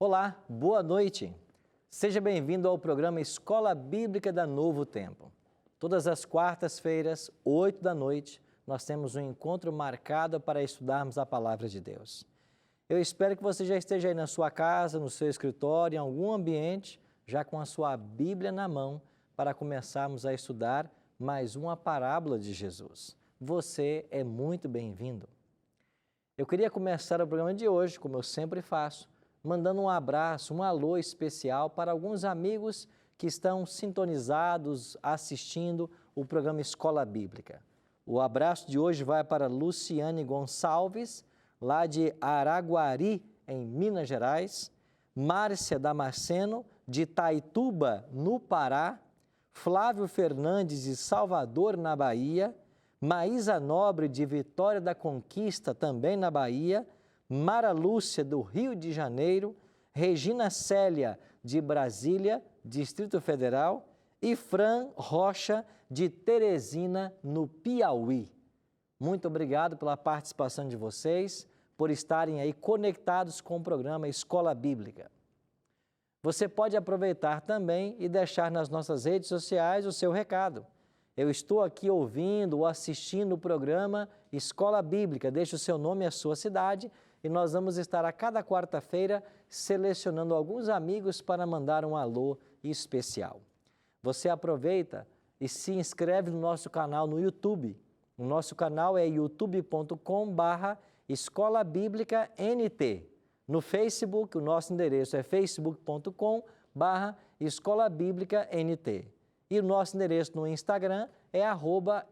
Olá, boa noite. Seja bem-vindo ao programa Escola Bíblica da Novo Tempo. Todas as quartas-feiras, 8 da noite, nós temos um encontro marcado para estudarmos a Palavra de Deus. Eu espero que você já esteja aí na sua casa, no seu escritório, em algum ambiente, já com a sua Bíblia na mão, para começarmos a estudar mais uma parábola de Jesus. Você é muito bem-vindo. Eu queria começar o programa de hoje, como eu sempre faço, mandando um abraço, um alô especial para alguns amigos que estão sintonizados, assistindo o programa Escola Bíblica. O abraço de hoje vai para Luciane Gonçalves, lá de Araguari, em Minas Gerais, Márcia Damasceno, de Itaituba, no Pará, Flávio Fernandes, de Salvador, na Bahia, Maísa Nobre, de Vitória da Conquista, também na Bahia, Mara Lúcia, do Rio de Janeiro, Regina Célia, de Brasília, Distrito Federal, e Fran Rocha, de Teresina, no Piauí. Muito obrigado pela participação de vocês, por estarem aí conectados com o programa Escola Bíblica. Você pode aproveitar também e deixar nas nossas redes sociais o seu recado. Eu estou aqui ouvindo ou assistindo o programa Escola Bíblica. Deixe o seu nome e a sua cidade e nós vamos estar a cada quarta-feira selecionando alguns amigos para mandar um alô especial. Você aproveita e se inscreve no nosso canal no YouTube. O nosso canal é youtube.com/Escola Bíblica NT. No Facebook, o nosso endereço é facebook.com/Escola Bíblica NT. E o nosso endereço no Instagram é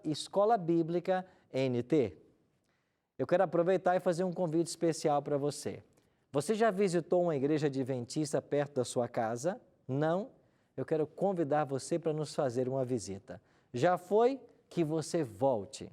@Escola Bíblica NT. Eu quero aproveitar e fazer um convite especial para você. Você já visitou uma igreja adventista perto da sua casa? Não? Eu quero convidar você para nos fazer uma visita. Já foi? Que você volte.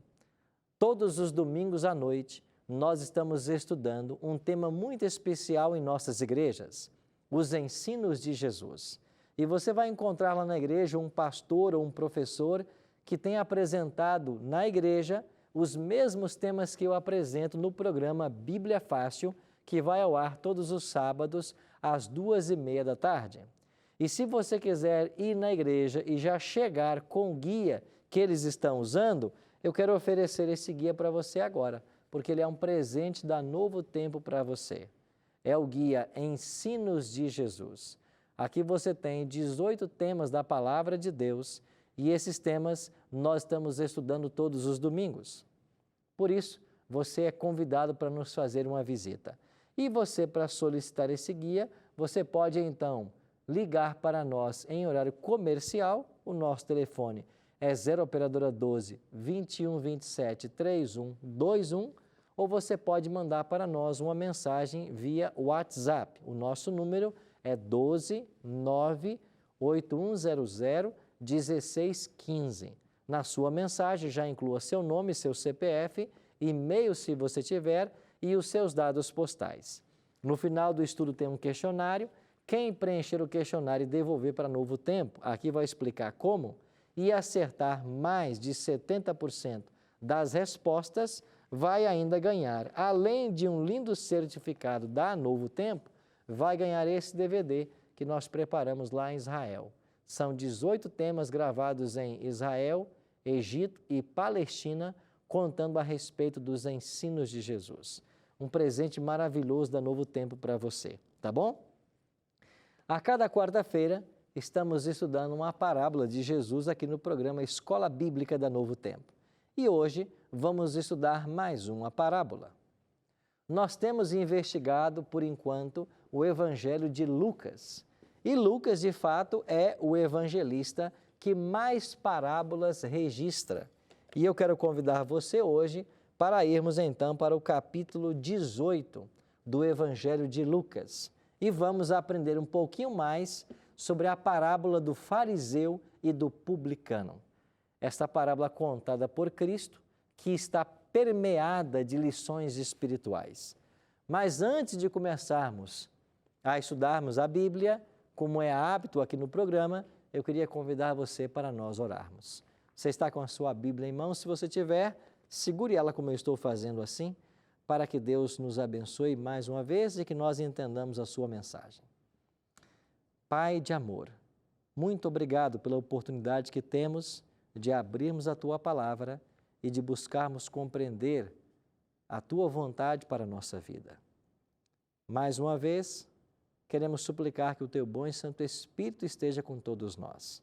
Todos os domingos à noite, nós estamos estudando um tema muito especial em nossas igrejas, os ensinos de Jesus. E você vai encontrar lá na igreja um pastor ou um professor que tem apresentado na igreja os mesmos temas que eu apresento no programa Bíblia Fácil, que vai ao ar todos os sábados às 2h30 da tarde. E se você quiser ir na igreja e já chegar com o guia que eles estão usando, eu quero oferecer esse guia para você agora, porque ele é um presente da Novo Tempo para você. É o guia Ensinos de Jesus. Aqui você tem 18 temas da Palavra de Deus e esses temas nós estamos estudando todos os domingos. Por isso, você é convidado para nos fazer uma visita. E você, para solicitar esse guia, você pode então ligar para nós em horário comercial. O nosso telefone é 0 operadora 12 21 27 3121, ou você pode mandar para nós uma mensagem via WhatsApp. O nosso número é 12 98100 1615. Na sua mensagem já inclua seu nome, seu CPF, e-mail se você tiver e os seus dados postais. No final do estudo tem um questionário. Quem preencher o questionário e devolver para Novo Tempo, aqui vai explicar como, e acertar mais de 70% das respostas, vai ainda ganhar, além de um lindo certificado da Novo Tempo, vai ganhar esse DVD que nós preparamos lá em Israel. São 18 temas gravados em Israel, Egito e Palestina, contando a respeito dos ensinos de Jesus. Um presente maravilhoso da Novo Tempo para você, tá bom? A cada quarta-feira, estamos estudando uma parábola de Jesus aqui no programa Escola Bíblica da Novo Tempo. E hoje vamos estudar mais uma parábola. Nós temos investigado, por enquanto, o Evangelho de Lucas. E Lucas, de fato, é o evangelista que mais parábolas registra. E eu quero convidar você hoje para irmos então para o capítulo 18 do Evangelho de Lucas. E vamos aprender um pouquinho mais sobre a parábola do fariseu e do publicano. Esta parábola contada por Cristo, que está permeada de lições espirituais. Mas antes de começarmos a estudarmos a Bíblia, como é hábito aqui no programa, eu queria convidar você para nós orarmos. Você está com a sua Bíblia em mãos? Se você tiver, segure ela como eu estou fazendo assim, para que Deus nos abençoe mais uma vez e que nós entendamos a sua mensagem. Pai de amor, muito obrigado pela oportunidade que temos de abrirmos a Tua palavra e de buscarmos compreender a Tua vontade para a nossa vida. Mais uma vez, queremos suplicar que o Teu bom e Santo Espírito esteja com todos nós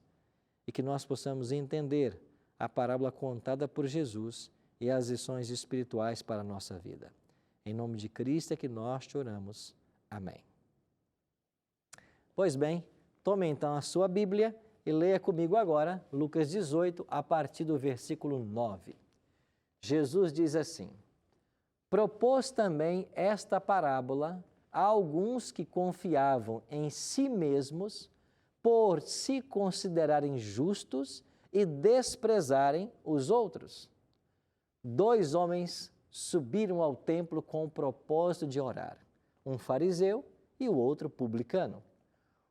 e que nós possamos entender a parábola contada por Jesus e as lições espirituais para a nossa vida. Em nome de Cristo é que nós te oramos. Amém. Pois bem, tome então a sua Bíblia e leia comigo agora Lucas 18, a partir do versículo 9. Jesus diz assim: propôs também esta parábola a alguns que confiavam em si mesmos por se considerarem justos e desprezarem os outros. 2 homens subiram ao templo com o propósito de orar, um fariseu e o outro publicano.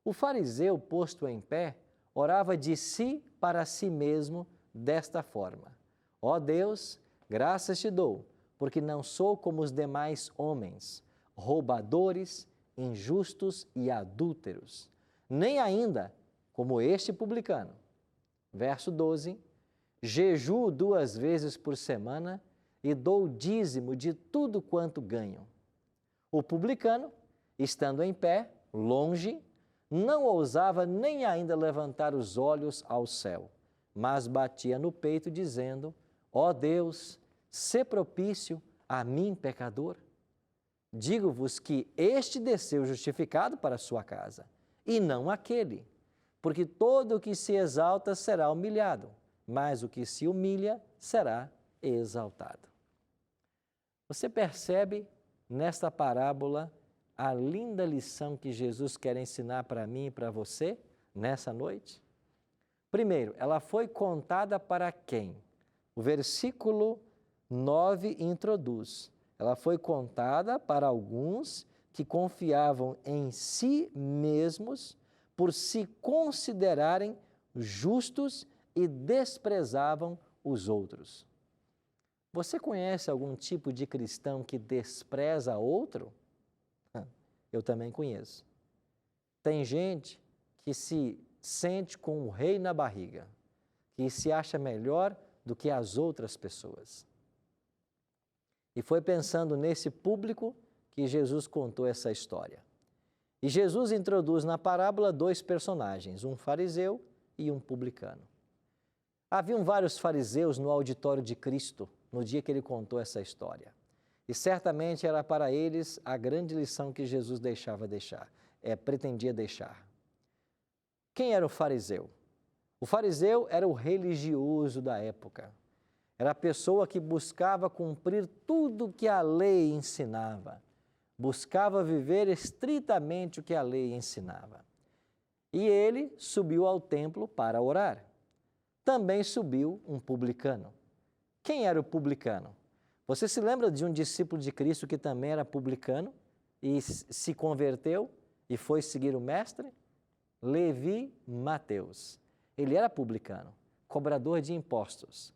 O fariseu, posto em pé, orava de si para si mesmo desta forma: ó Deus, graças te dou, porque não sou como os demais homens, roubadores, injustos e adúlteros, nem ainda como este publicano. Verso 12, jejuo 2 vezes por semana e dou o dízimo de tudo quanto ganho. O publicano, estando em pé, longe, não ousava nem ainda levantar os olhos ao céu, mas batia no peito dizendo: ó Deus, sê propício a mim, pecador. Digo-vos que este desceu justificado para a sua casa, e não aquele, porque todo o que se exalta será humilhado, mas o que se humilha será exaltado. Você percebe nesta parábola a linda lição que Jesus quer ensinar para mim e para você nessa noite? Primeiro, ela foi contada para quem? O versículo 9 introduz. Ela foi contada para alguns que confiavam em si mesmos por se considerarem justos e desprezavam os outros. Você conhece algum tipo de cristão que despreza outro? Eu também conheço. Tem gente que se sente com o rei na barriga, que se acha melhor do que as outras pessoas. E foi pensando nesse público que Jesus contou essa história. E Jesus introduz na parábola 2 personagens, um fariseu e um publicano. Haviam vários fariseus no auditório de Cristo no dia que ele contou essa história. E certamente era para eles a grande lição que Jesus pretendia deixar. Quem era o fariseu? O fariseu era o religioso da época. Era a pessoa que buscava cumprir tudo que a lei ensinava. Buscava viver estritamente o que a lei ensinava. E ele subiu ao templo para orar. Também subiu um publicano. Quem era o publicano? Você se lembra de um discípulo de Cristo que também era publicano e se converteu e foi seguir o Mestre? Levi Mateus. Ele era publicano, cobrador de impostos.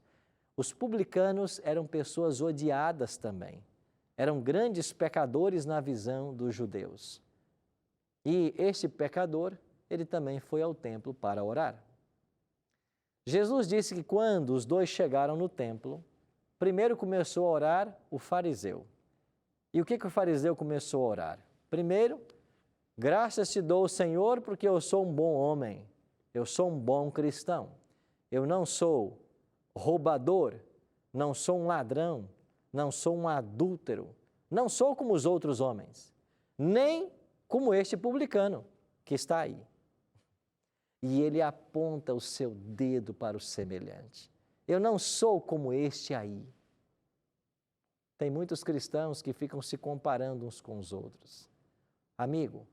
Os publicanos eram pessoas odiadas também. Eram grandes pecadores na visão dos judeus. E este pecador, ele também foi ao templo para orar. Jesus disse que quando os dois chegaram no templo, primeiro começou a orar o fariseu. E o que o fariseu começou a orar? Primeiro, graças te dou, Senhor, porque eu sou um bom homem, eu sou um bom cristão. Eu não sou roubador, não sou um ladrão, não sou um adúltero, não sou como os outros homens, nem como este publicano que está aí. E ele aponta o seu dedo para o semelhante. Eu não sou como este aí. Tem muitos cristãos que ficam se comparando uns com os outros. Amigo,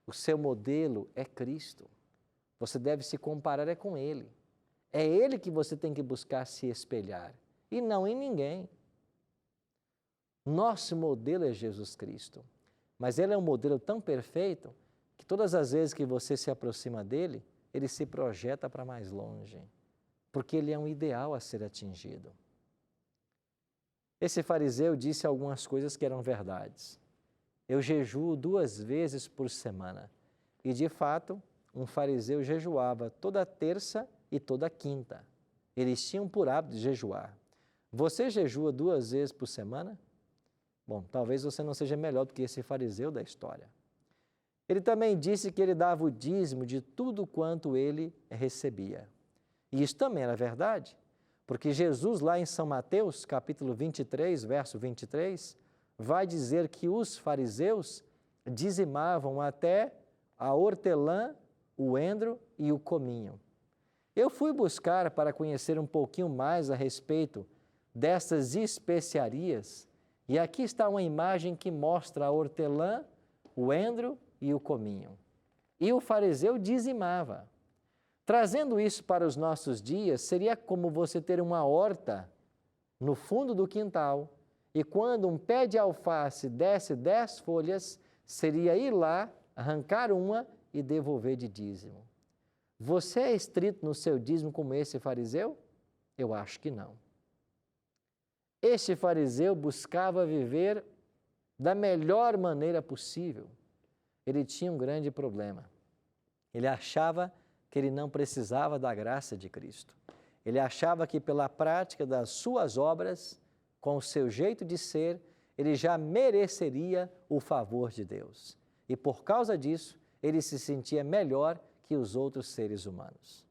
o seu modelo é Cristo. Você deve se comparar com Ele. É Ele que você tem que buscar se espelhar e não em ninguém. Nosso modelo é Jesus Cristo, mas Ele é um modelo tão perfeito que todas as vezes que você se aproxima dEle, Ele se projeta para mais longe, porque Ele é um ideal a ser atingido. Esse fariseu disse algumas coisas que eram verdades. Eu jejuo 2 vezes por semana. E, de fato, um fariseu jejuava toda terça e toda quinta. Eles tinham por hábito de jejuar. Você jejua 2 vezes por semana? Bom, talvez você não seja melhor do que esse fariseu da história. Ele também disse que ele dava o dízimo de tudo quanto ele recebia. E isso também era verdade, porque Jesus, lá em São Mateus, capítulo 23, verso 23, vai dizer que os fariseus dizimavam até a hortelã, o endro e o cominho. Eu fui buscar para conhecer um pouquinho mais a respeito dessas especiarias, e aqui está uma imagem que mostra a hortelã, o endro e o cominho. E o fariseu dizimava. Trazendo isso para os nossos dias, seria como você ter uma horta no fundo do quintal, e quando um pé de alface desse 10 folhas, seria ir lá, arrancar uma e devolver de dízimo. Você é estrito no seu dízimo como esse fariseu? Eu acho que não. Este fariseu buscava viver da melhor maneira possível. Ele tinha um grande problema. Ele achava que ele não precisava da graça de Cristo. Ele achava que pela prática das suas obras, com o seu jeito de ser, ele já mereceria o favor de Deus. E por causa disso, ele se sentia melhor que os outros seres humanos.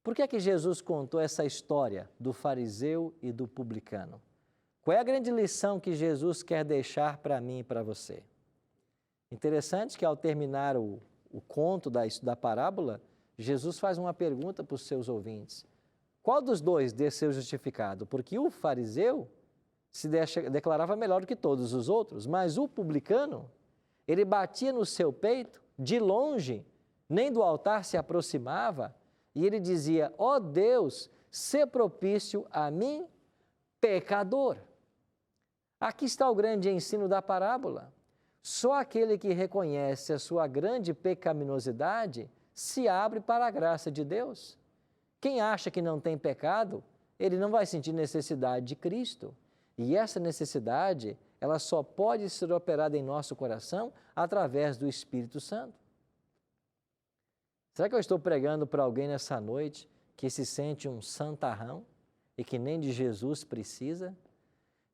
Por que é que Jesus contou essa história do fariseu e do publicano? Qual é a grande lição que Jesus quer deixar para mim e para você? Interessante que ao terminar o conto da parábola, Jesus faz uma pergunta para os seus ouvintes. Qual dos dois desceu justificado? Porque o fariseu se declarava melhor do que todos os outros, mas o publicano, ele batia no seu peito, de longe, nem do altar se aproximava, e ele dizia: ó Deus, sê propício a mim, pecador. Aqui está o grande ensino da parábola. Só aquele que reconhece a sua grande pecaminosidade se abre para a graça de Deus. Quem acha que não tem pecado, ele não vai sentir necessidade de Cristo. E essa necessidade, ela só pode ser operada em nosso coração através do Espírito Santo. Será que eu estou pregando para alguém nessa noite que se sente um santarrão e que nem de Jesus precisa?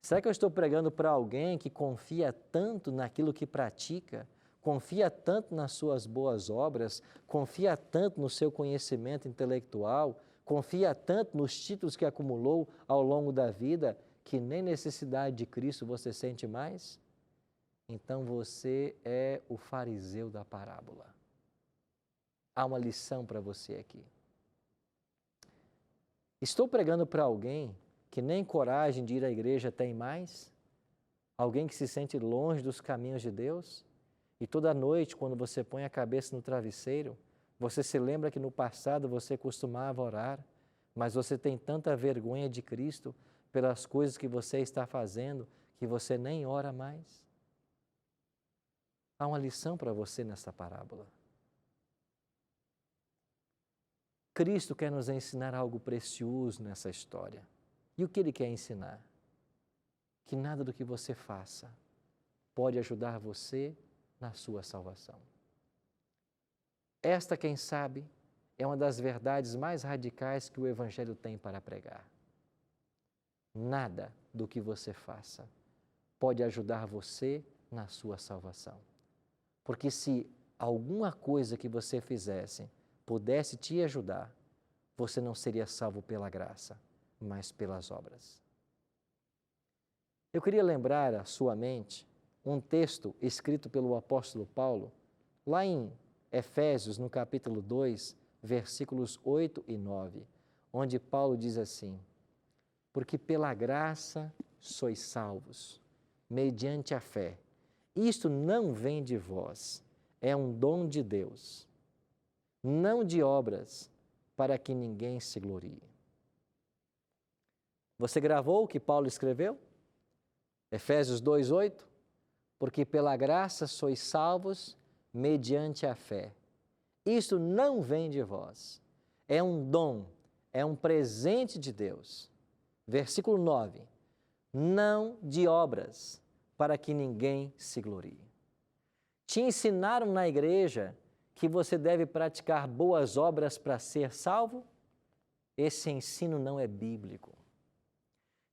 Será que eu estou pregando para alguém que confia tanto naquilo que pratica, confia tanto nas suas boas obras, confia tanto no seu conhecimento intelectual, confia tanto nos títulos que acumulou ao longo da vida, que nem necessidade de Cristo você sente mais? Então você é o fariseu da parábola. Há uma lição para você aqui. Estou pregando para alguém que nem coragem de ir à igreja tem mais? Alguém que se sente longe dos caminhos de Deus? E toda noite, quando você põe a cabeça no travesseiro, você se lembra que no passado você costumava orar, mas você tem tanta vergonha de Cristo pelas coisas que você está fazendo que você nem ora mais? Há uma lição para você nessa parábola. Cristo quer nos ensinar algo precioso nessa história. E o que Ele quer ensinar? Que nada do que você faça pode ajudar você na sua salvação. Esta, quem sabe, é uma das verdades mais radicais que o Evangelho tem para pregar. Nada do que você faça pode ajudar você na sua salvação. Porque se alguma coisa que você fizesse pudesse te ajudar, você não seria salvo pela graça, mas pelas obras. Eu queria lembrar à sua mente um texto escrito pelo apóstolo Paulo, lá em Efésios, no capítulo 2, versículos 8 e 9, onde Paulo diz assim: porque pela graça sois salvos, mediante a fé. Isto não vem de vós, é um dom de Deus, não de obras, para que ninguém se glorie. Você gravou o que Paulo escreveu? Efésios 2:8, porque pela graça sois salvos mediante a fé. Isto não vem de vós, é um dom, é um presente de Deus. Versículo 9, não de obras, para que ninguém se glorie. Te ensinaram na igreja que você deve praticar boas obras para ser salvo? Esse ensino não é bíblico.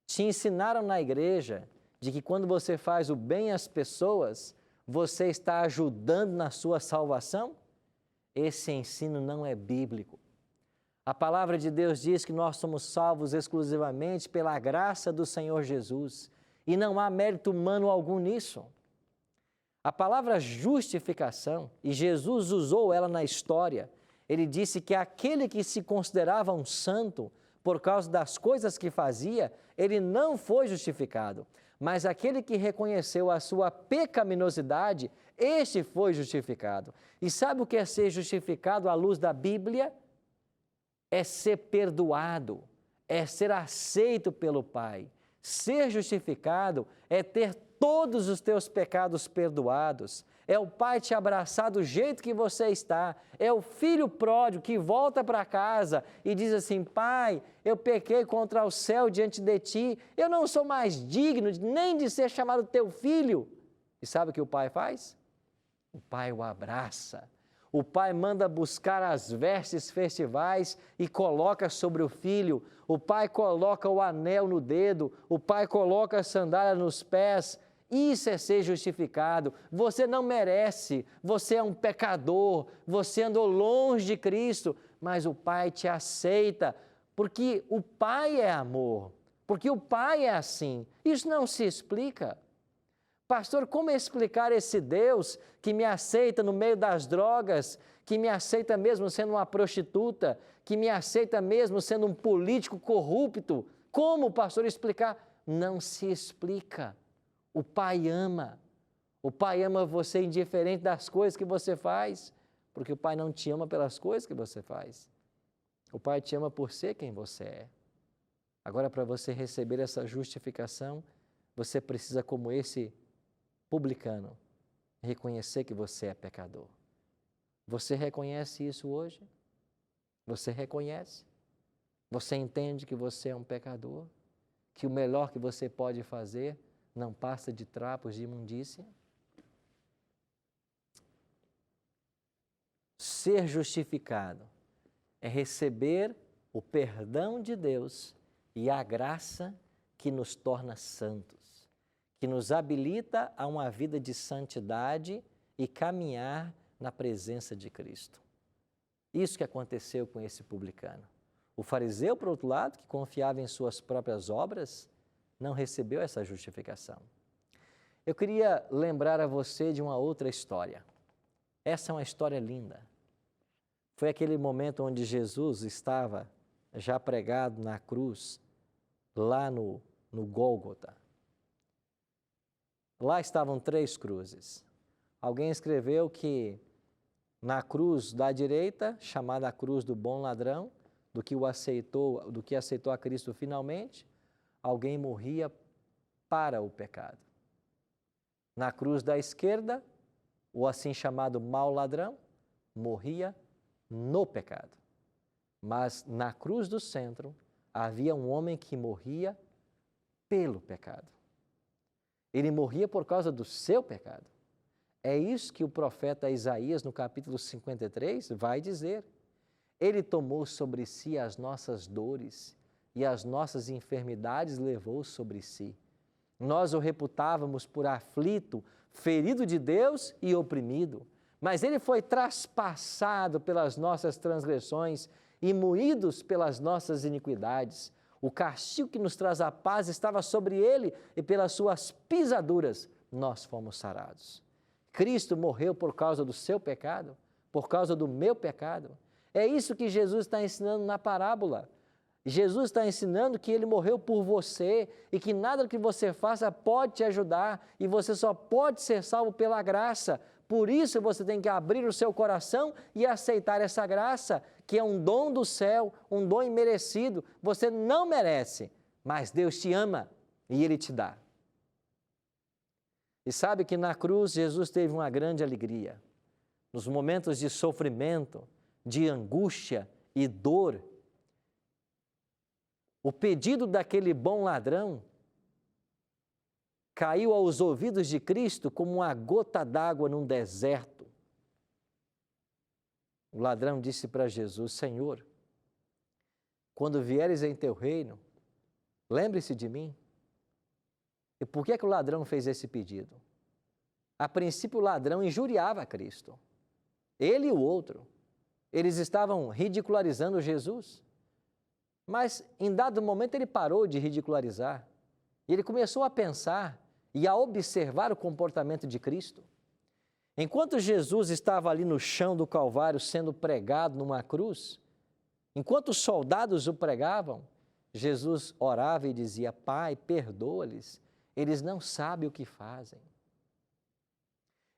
Te ensinaram na igreja de que quando você faz o bem às pessoas, você está ajudando na sua salvação? Esse ensino não é bíblico. A palavra de Deus diz que nós somos salvos exclusivamente pela graça do Senhor Jesus e não há mérito humano algum nisso. A palavra justificação, e Jesus usou ela na história, ele disse que aquele que se considerava um santo por causa das coisas que fazia, ele não foi justificado, mas aquele que reconheceu a sua pecaminosidade, este foi justificado. E sabe o que é ser justificado à luz da Bíblia? É ser perdoado, é ser aceito pelo Pai. Ser justificado é ter todos os teus pecados perdoados, é o Pai te abraçar do jeito que você está, é o filho pródigo que volta para casa e diz assim: Pai, eu pequei contra o céu diante de ti, eu não sou mais digno nem de ser chamado teu filho. E sabe o que o Pai faz? O Pai o abraça. O pai manda buscar as vestes festivais e coloca sobre o filho. O pai coloca o anel no dedo. O pai coloca a sandália nos pés. Isso é ser justificado. Você não merece. Você é um pecador. Você andou longe de Cristo. Mas o pai te aceita. Porque o pai é amor. Porque o pai é assim. Isso não se explica. Pastor, como explicar esse Deus que me aceita no meio das drogas, que me aceita mesmo sendo uma prostituta, que me aceita mesmo sendo um político corrupto? Como, pastor, explicar? Não se explica. O Pai ama. O Pai ama você indiferente das coisas que você faz, porque o Pai não te ama pelas coisas que você faz. O Pai te ama por ser quem você é. Agora, para você receber essa justificação, você precisa, como esse publicano, reconhecer que você é pecador. Você reconhece isso hoje? Você reconhece? Você entende que você é um pecador? Que o melhor que você pode fazer não passa de trapos de imundícia? Ser justificado é receber o perdão de Deus e a graça que nos torna santos, que nos habilita a uma vida de santidade e caminhar na presença de Cristo. Isso que aconteceu com esse publicano. O fariseu, por outro lado, que confiava em suas próprias obras, não recebeu essa justificação. Eu queria lembrar a você de uma outra história. Essa é uma história linda. Foi aquele momento onde Jesus estava já pregado na cruz, lá no Gólgota. Lá estavam 3 cruzes. Alguém escreveu que na cruz da direita, chamada a cruz do bom ladrão, do que aceitou a Cristo finalmente, alguém morria para o pecado. Na cruz da esquerda, o assim chamado mau ladrão morria no pecado. Mas na cruz do centro havia um homem que morria pelo pecado. Ele morria por causa do seu pecado. É isso que o profeta Isaías, no capítulo 53, vai dizer. Ele tomou sobre si as nossas dores e as nossas enfermidades levou sobre si. Nós o reputávamos por aflito, ferido de Deus e oprimido. Mas ele foi traspassado pelas nossas transgressões e moídos pelas nossas iniquidades. O castigo que nos traz a paz estava sobre ele e pelas suas pisaduras nós fomos sarados. Cristo morreu por causa do seu pecado, por causa do meu pecado. É isso que Jesus está ensinando na parábola. Jesus está ensinando que ele morreu por você e que nada que você faça pode te ajudar e você só pode ser salvo pela graça. Por isso você tem que abrir o seu coração e aceitar essa graça, que é um dom do céu, um dom imerecido. Você não merece, mas Deus te ama e Ele te dá. E sabe que na cruz Jesus teve uma grande alegria. Nos momentos de sofrimento, de angústia e dor, o pedido daquele bom ladrão caiu aos ouvidos de Cristo como uma gota d'água num deserto. O ladrão disse para Jesus: Senhor, quando vieres em teu reino, lembre-se de mim. E por que o ladrão fez esse pedido? A princípio, o ladrão injuriava Cristo. Ele e o outro. Eles estavam ridicularizando Jesus. Mas, em dado momento, ele parou de ridicularizar. E ele começou a pensar e a observar o comportamento de Cristo. Enquanto Jesus estava ali no chão do Calvário sendo pregado numa cruz, enquanto os soldados o pregavam, Jesus orava e dizia: Pai, perdoa-lhes, eles não sabem o que fazem.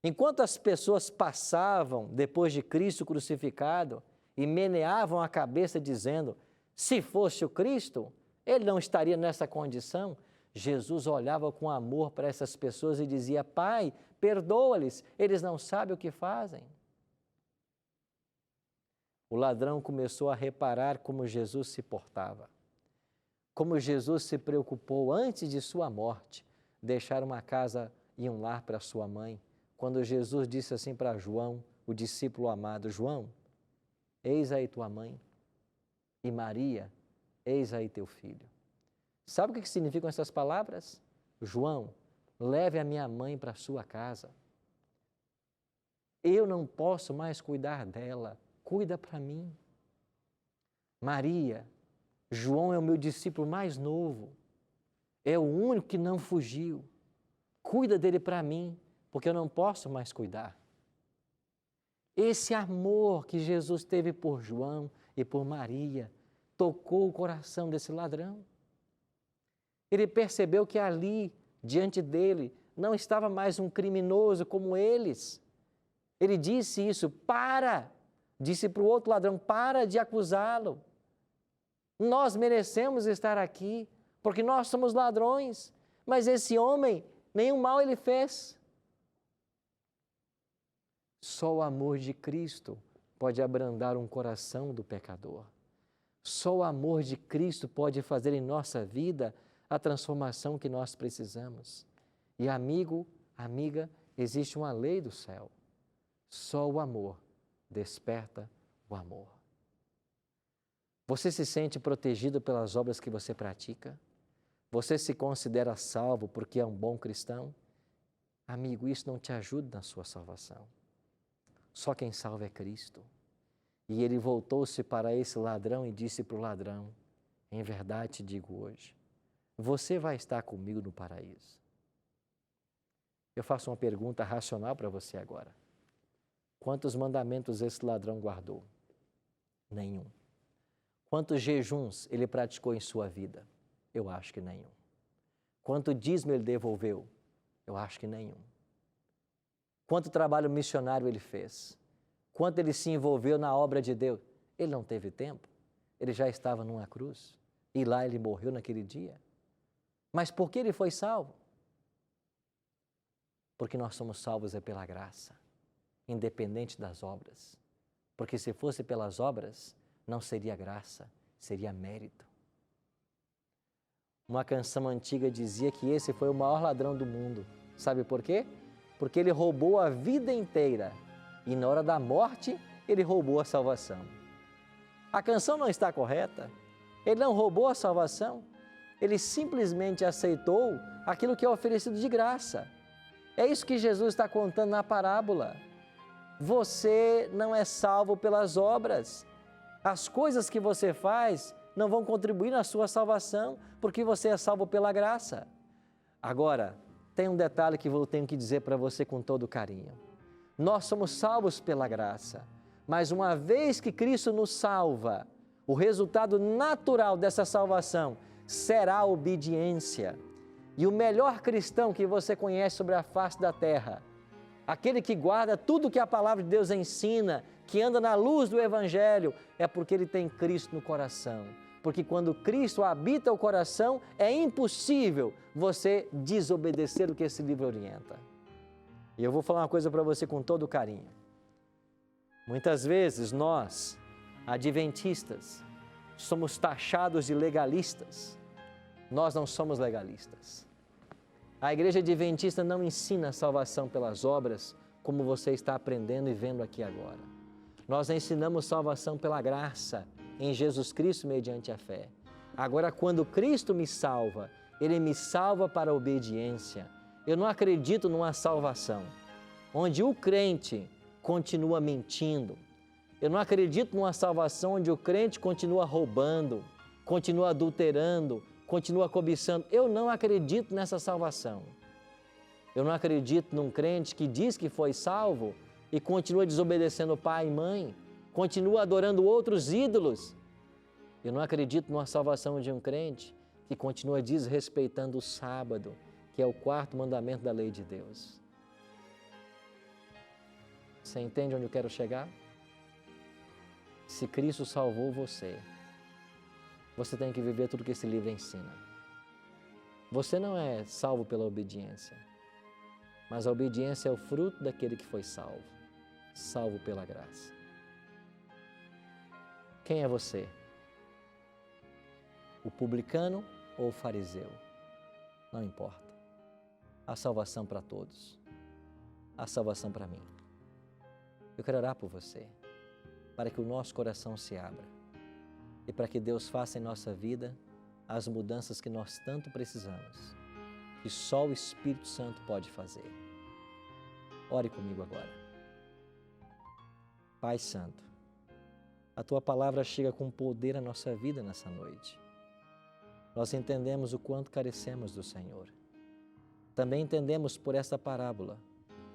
Enquanto as pessoas passavam depois de Cristo crucificado e meneavam a cabeça dizendo: se fosse o Cristo, ele não estaria nessa condição, Jesus olhava com amor para essas pessoas e dizia: Pai, perdoa-lhes, eles não sabem o que fazem. O ladrão começou a reparar como Jesus se portava, como Jesus se preocupou antes de sua morte, deixar uma casa e um lar para sua mãe, quando Jesus disse assim para João, o discípulo amado: João, eis aí tua mãe, e Maria, eis aí teu filho. Sabe o que significam essas palavras? João, leve a minha mãe para a sua casa. Eu não posso mais cuidar dela, cuida para mim. Maria, João é o meu discípulo mais novo, é o único que não fugiu. Cuida dele para mim, porque eu não posso mais cuidar. Esse amor que Jesus teve por João e por Maria tocou o coração desse ladrão. Ele percebeu que ali, diante dele, não estava mais um criminoso como eles. Ele disse isso: disse para o outro ladrão: para de acusá-lo. Nós merecemos estar aqui, porque nós somos ladrões, mas esse homem, nenhum mal ele fez. Só o amor de Cristo pode abrandar um coração do pecador. Só o amor de Cristo pode fazer em nossa vida a transformação que nós precisamos. E amigo, amiga, existe uma lei do céu. Só o amor desperta o amor. Você se sente protegido pelas obras que você pratica? Você se considera salvo porque é um bom cristão? Amigo, isso não te ajuda na sua salvação. Só quem salva é Cristo. E ele voltou-se para esse ladrão e disse para o ladrão: em verdade te digo hoje, você vai estar comigo no paraíso. Eu faço uma pergunta racional para você agora. Quantos mandamentos esse ladrão guardou? Nenhum. Quantos jejuns ele praticou em sua vida? Eu acho que nenhum. Quanto dízimo ele devolveu? Eu acho que nenhum. Quanto trabalho missionário ele fez? Quanto ele se envolveu na obra de Deus? Ele não teve tempo. Ele já estava numa cruz. E lá ele morreu naquele dia. Mas por que ele foi salvo? Porque nós somos salvos é pela graça, independente das obras. Porque se fosse pelas obras, não seria graça, seria mérito. Uma canção antiga dizia que esse foi o maior ladrão do mundo. Sabe por quê? Porque ele roubou a vida inteira e na hora da morte ele roubou a salvação. A canção não está correta. Ele não roubou a salvação. Ele simplesmente aceitou aquilo que é oferecido de graça. É isso que Jesus está contando na parábola. Você não é salvo pelas obras. As coisas que você faz não vão contribuir na sua salvação, porque você é salvo pela graça. Agora, tem um detalhe que eu tenho que dizer para você com todo carinho. Nós somos salvos pela graça, mas uma vez que Cristo nos salva, o resultado natural dessa salvação será a obediência. E o melhor cristão que você conhece sobre a face da terra, aquele que guarda tudo que a palavra de Deus ensina, que anda na luz do Evangelho, é porque ele tem Cristo no coração. Porque quando Cristo habita o coração, é impossível você desobedecer o que esse livro orienta. E eu vou falar uma coisa para você com todo carinho. Muitas vezes nós, adventistas, somos taxados de legalistas. Nós não somos legalistas. A igreja adventista não ensina a salvação pelas obras, como você está aprendendo e vendo aqui agora. Nós ensinamos salvação pela graça em Jesus Cristo mediante a fé. Agora, quando Cristo me salva, Ele me salva para a obediência. Eu não acredito numa salvação onde o crente continua mentindo. Eu não acredito numa salvação onde o crente continua roubando, continua adulterando, continua cobiçando. Eu não acredito nessa salvação. Eu não acredito num crente que diz que foi salvo e continua desobedecendo pai e mãe, continua adorando outros ídolos. Eu não acredito numa salvação de um crente que continua desrespeitando o sábado, que é o 4º mandamento da lei de Deus. Você entende onde eu quero chegar? Se Cristo salvou você, você tem que viver tudo que esse livro ensina. Você não é salvo pela obediência, mas a obediência é o fruto daquele que foi salvo, salvo pela graça. Quem é você? O publicano ou o fariseu? Não importa. Há salvação para todos. Há salvação para mim. Eu quero orar por você, para que o nosso coração se abra e para que Deus faça em nossa vida as mudanças que nós tanto precisamos, que só o Espírito Santo pode fazer. Ore comigo agora. Pai Santo, a Tua palavra chega com poder à nossa vida nessa noite. Nós entendemos o quanto carecemos do Senhor. Também entendemos por esta parábola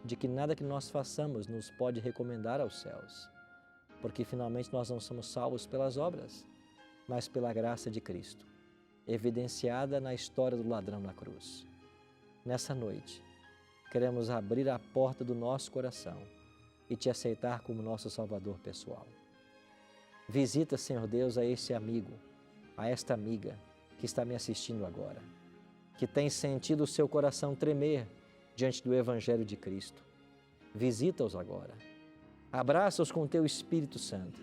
de que nada que nós façamos nos pode recomendar aos céus, porque finalmente nós não somos salvos pelas obras, mas pela graça de Cristo, evidenciada na história do ladrão na cruz. Nessa noite, queremos abrir a porta do nosso coração e Te aceitar como nosso Salvador pessoal. Visita, Senhor Deus, a este amigo, a esta amiga que está me assistindo agora, que tem sentido o seu coração tremer diante do Evangelho de Cristo. Visita-os agora. Abraça-os com Teu Espírito Santo,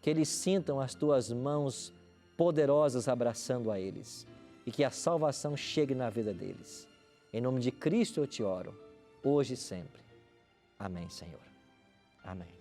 que eles sintam as Tuas mãos poderosas abraçando a eles e que a salvação chegue na vida deles. Em nome de Cristo eu te oro, hoje e sempre. Amém, Senhor. Amém.